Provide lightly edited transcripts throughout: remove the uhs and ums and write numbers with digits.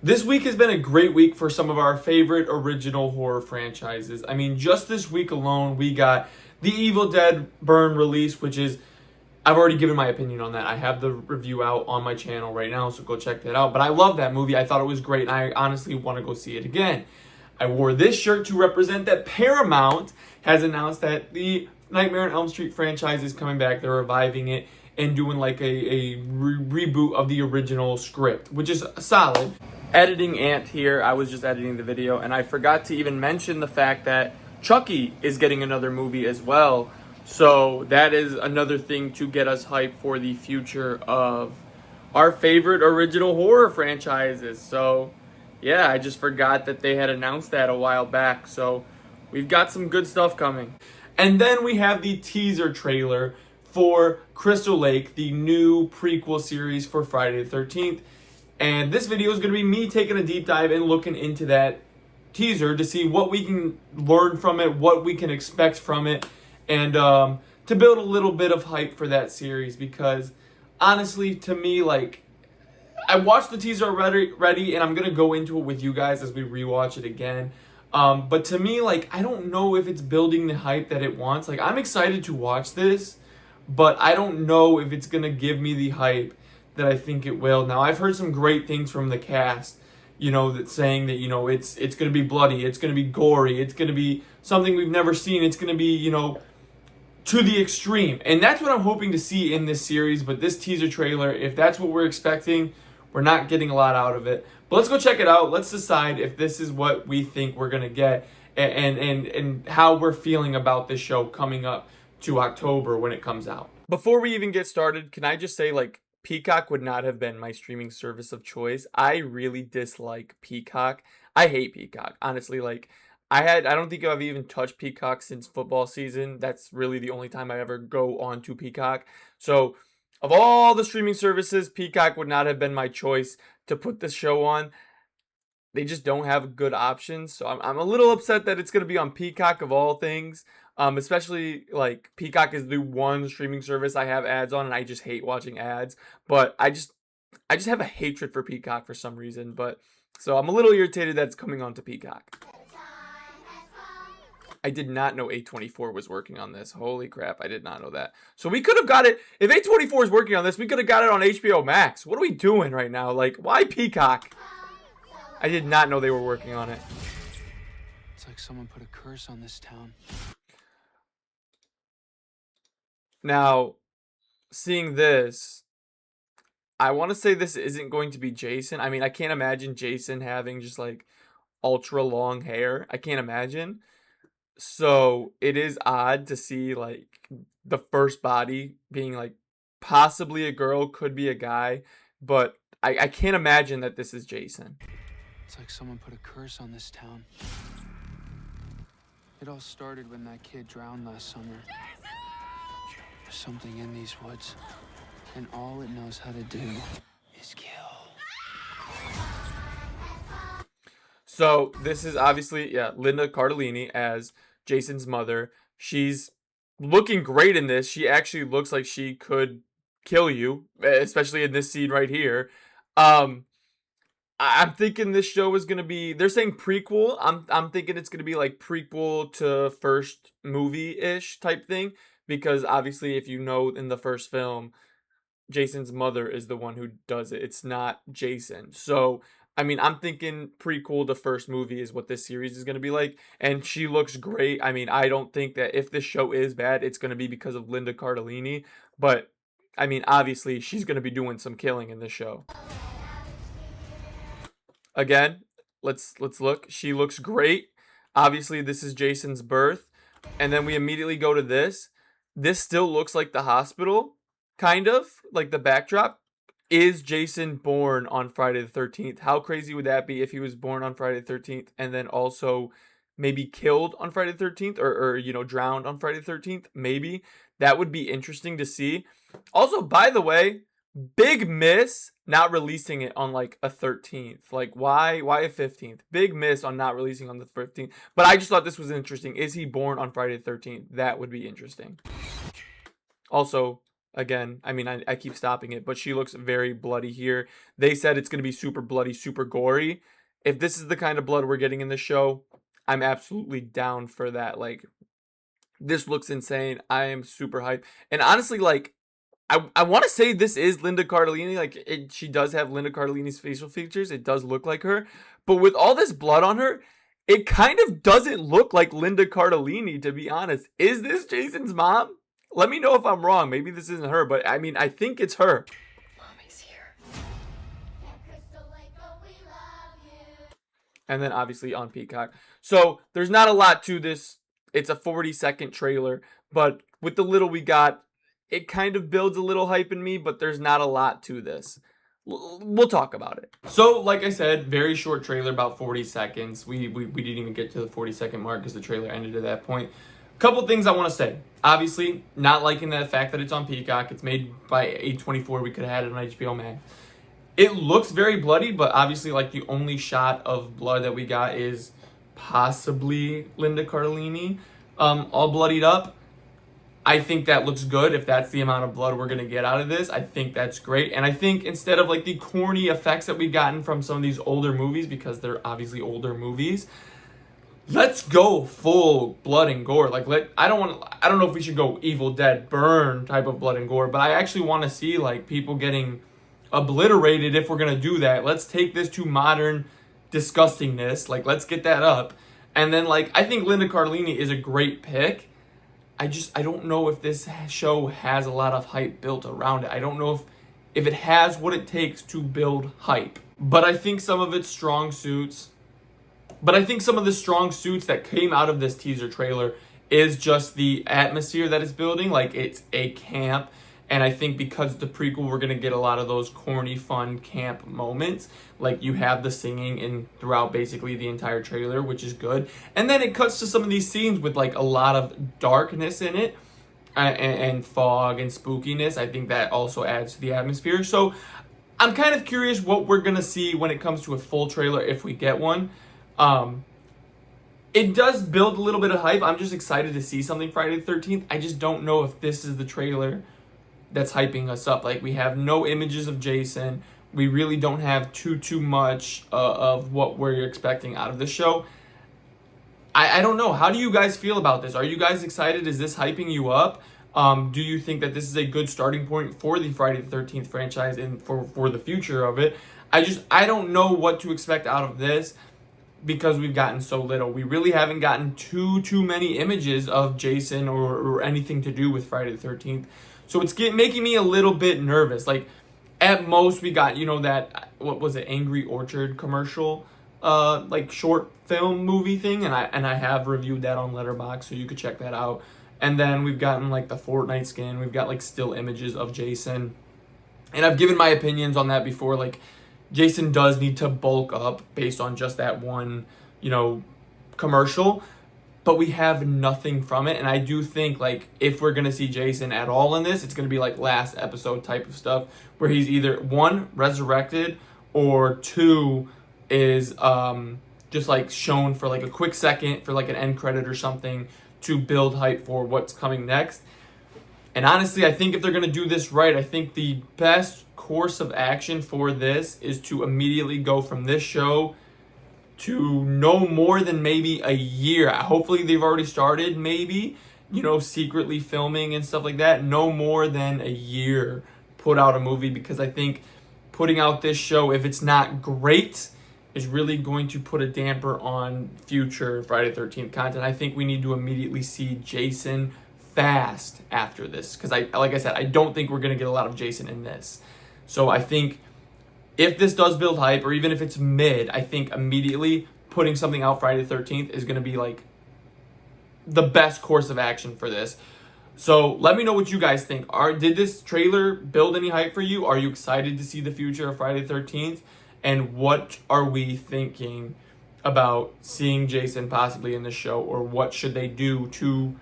This week has been a great week for some of our favorite original horror franchises. I mean, just this week alone, we got The Evil Dead Burn release, which is, I've already given my opinion on that. I have the review out on my channel right now, so go check that out. But I love that movie. I thought it was great, and I honestly want to go see it again. I wore this shirt to represent that Paramount has announced that the Nightmare on Elm Street franchise is coming back. They're reviving it and doing like a reboot of the original script, which is solid. Editing Ant here. I was just editing the video, and I forgot to even mention the fact that Chucky is getting another movie as well. So that is another thing to get us hyped for the future of our favorite original horror franchises. So yeah, I just forgot that they had announced that a while back. So we've got some good stuff coming. And then we have the teaser trailer for Crystal Lake, the new prequel series for Friday the 13th. And this video is going to be me taking a deep dive and looking into that teaser to see what we can learn from it, what we can expect from it, and to build a little bit of hype for that series. Because honestly, to me, like, I watched the teaser already, and I'm going to go into it with you guys as we rewatch it again. But to me, like, I don't know if it's building the hype that it wants. Like, I'm excited to watch this, but I don't know if it's going to give me the hype that I think it will. Now, I've heard some great things from the cast, you know, that saying that, you know, it's going to be bloody, it's going to be gory, it's going to be something we've never seen, it's going to be, you know, to the extreme. And that's what I'm hoping to see in this series. But this teaser trailer, if that's what we're expecting, we're not getting a lot out of it. But let's go check it out. Let's decide if this is what we think we're going to get, and how we're feeling about this show coming up to October when it comes out. Before we even get started, can I just say, like, Peacock would not have been my streaming service of choice. I really dislike Peacock. I hate Peacock. Honestly, like, I don't think I've even touched Peacock since football season. That's really the only time I ever go on to Peacock. So, of all the streaming services, Peacock would not have been my choice to put this show on. They just don't have good options. So I'm a little upset that it's going to be on Peacock of all things. Especially, like, Peacock is the one streaming service I have ads on, and I just hate watching ads. But I just have a hatred for Peacock for some reason. But so I'm a little irritated that it's coming on to Peacock. I did not know A24 was working on this. Holy crap, I did not know that. So we could have got it. If A24 is working on this, we could have got it on HBO Max. What are we doing right now? Like, why Peacock? I did not know they were working on it. It's like someone put a curse on this town. Now, seeing this, I want to say this isn't going to be Jason. I mean, I can't imagine Jason having just, like, ultra long hair. I can't imagine. So it is odd to see, like, the first body being, like, possibly a girl, could be a guy, but I can't imagine that this is Jason. It's like someone put a curse on this town. It all started when that kid drowned last summer. There's something in these woods, and all it knows how to do is kill. So this is obviously, yeah, Linda Cardellini as Jason's mother. She's looking great in this. She actually looks like she could kill you, especially in this scene right here. I'm thinking this show is going to be, they're saying prequel. I'm thinking it's going to be like prequel to first movie-ish type thing. Because obviously, if you know in the first film, Jason's mother is the one who does it. It's not Jason. So, I mean, I'm thinking prequel to first movie is what this series is going to be like. And she looks great. I mean, I don't think that if this show is bad, it's going to be because of Linda Cardellini. But, I mean, obviously, she's going to be doing some killing in this show. Again, let's look. She looks great. Obviously, this is Jason's birth. And then we immediately go to this. This still looks like the hospital, kind of, like the backdrop. Is Jason born on Friday the 13th? How crazy would that be if he was born on Friday the 13th and then also maybe killed on Friday the 13th or you know, drowned on Friday the 13th? Maybe. That would be interesting to see. Also, by the way, big miss not releasing it on like a 13th. Like, why a 15th? Big miss on not releasing on the 15th. But I just thought this was interesting. Is he born on Friday the 13th? That would be interesting. Also, again. I mean, I keep stopping it, but she looks very bloody here. They said it's going to be super bloody, super gory. If this is the kind of blood we're getting in the show, I'm absolutely down for that. Like, this looks insane. I am super hyped. And honestly, like, I want to say this is Linda Cardellini. Like, she does have Linda Cardellini's facial features. It does look like her. But with all this blood on her, it kind of doesn't look like Linda Cardellini, to be honest. Is this Jason's mom? Let me know if I'm wrong. Maybe this isn't her, but I mean, I think it's her. Mommy's here. And then obviously on Peacock. So there's not a lot to this. It's a 40-second trailer, but with the little we got, it kind of builds a little hype in me, but there's not a lot to this. We'll talk about it. So, like I said, very short trailer, about 40 seconds. We didn't even get to the 40-second mark because the trailer ended at that point. Couple things I want to say. Obviously, not liking the fact that it's on Peacock. It's made by A24. We could have had it on HBO Max. It looks very bloody, but obviously, like, the only shot of blood that we got is possibly Linda Cardellini, all bloodied up. I think that looks good. If that's the amount of blood we're going to get out of this, I think that's great. And I think instead of like the corny effects that we've gotten from some of these older movies, because they're obviously older movies, let's go full blood and gore. Like, I don't know if we should go Evil Dead Burn type of blood and gore, but I actually want to see like people getting obliterated if we're going to do that. Let's take this to modern disgustingness. Like, let's get that up. And then, like, I think Linda Cardellini is a great pick. I don't know if this show has a lot of hype built around it. I don't know if it has what it takes to build hype. But I think some of the strong suits that came out of this teaser trailer is just the atmosphere that it's building. Like, it's a camp. And I think because the prequel, we're going to get a lot of those corny, fun camp moments. Like, you have the singing throughout basically the entire trailer, which is good. And then it cuts to some of these scenes with, like, a lot of darkness in it. And fog and spookiness. I think that also adds to the atmosphere. So, I'm kind of curious what we're going to see when it comes to a full trailer, if we get one. It does build a little bit of hype. I'm just excited to see something Friday the 13th. I just don't know if this is the trailer that's hyping us up. Like, we have no images of Jason. We really don't have too much of what we're expecting out of the show. I don't know. How do you guys feel about this? Are you guys excited? Is this hyping you up? Do you think that this is a good starting point for the Friday the 13th franchise and for the future of it? I don't know what to expect out of this because we've gotten so little. We really haven't gotten too many images of Jason or anything to do with Friday the 13th. So it's making me a little bit nervous. Like, at most, we got, that, what was it, Angry Orchard commercial, like, short film movie thing. And I have reviewed that on Letterboxd, so you could check that out. And then we've gotten, like, the Fortnite skin. We've got, like, still images of Jason. And I've given my opinions on that before. Like, Jason does need to bulk up based on just that one, commercial. But we have nothing from it. And I do think, like, if we're going to see Jason at all in this, it's going to be, like, last episode type of stuff where he's either, 1, resurrected, or 2, is just, like, shown for, like, a quick second for, like, an end credit or something to build hype for what's coming next. And honestly, I think if they're going to do this right, I think the best course of action for this is to immediately go from this show to no more than maybe a year. Hopefully they've already started maybe, secretly filming and stuff like that. No more than a year put out a movie, because I think putting out this show, if it's not great, is really going to put a damper on future Friday the 13th content. I think we need to immediately see Jason fast after this, because like I said, I don't think we're going to get a lot of Jason in this. So I think if this does build hype, or even if it's mid, I think immediately putting something out Friday the 13th is going to be like the best course of action for this. So let me know what you guys think. Did this trailer build any hype for you? Are you excited to see the future of Friday the 13th? And what are we thinking about seeing Jason possibly in the show? Or what should they do to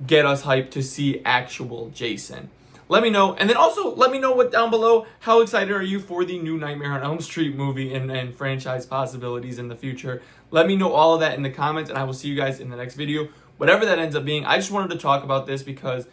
get us hyped to see actual Jason? Let me know. And then also let me know what down below, how excited are you for the new Nightmare on Elm Street movie and franchise possibilities in the future? Let me know all of that in the comments, and I will see you guys in the next video. Whatever that ends up being, I just wanted to talk about this because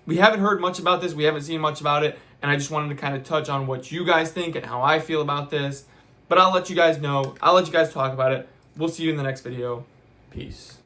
we haven't heard much about this. We haven't seen much about it. And I just wanted to kind of touch on what you guys think and how I feel about this. But I'll let you guys know. I'll let you guys talk about it. We'll see you in the next video. Peace.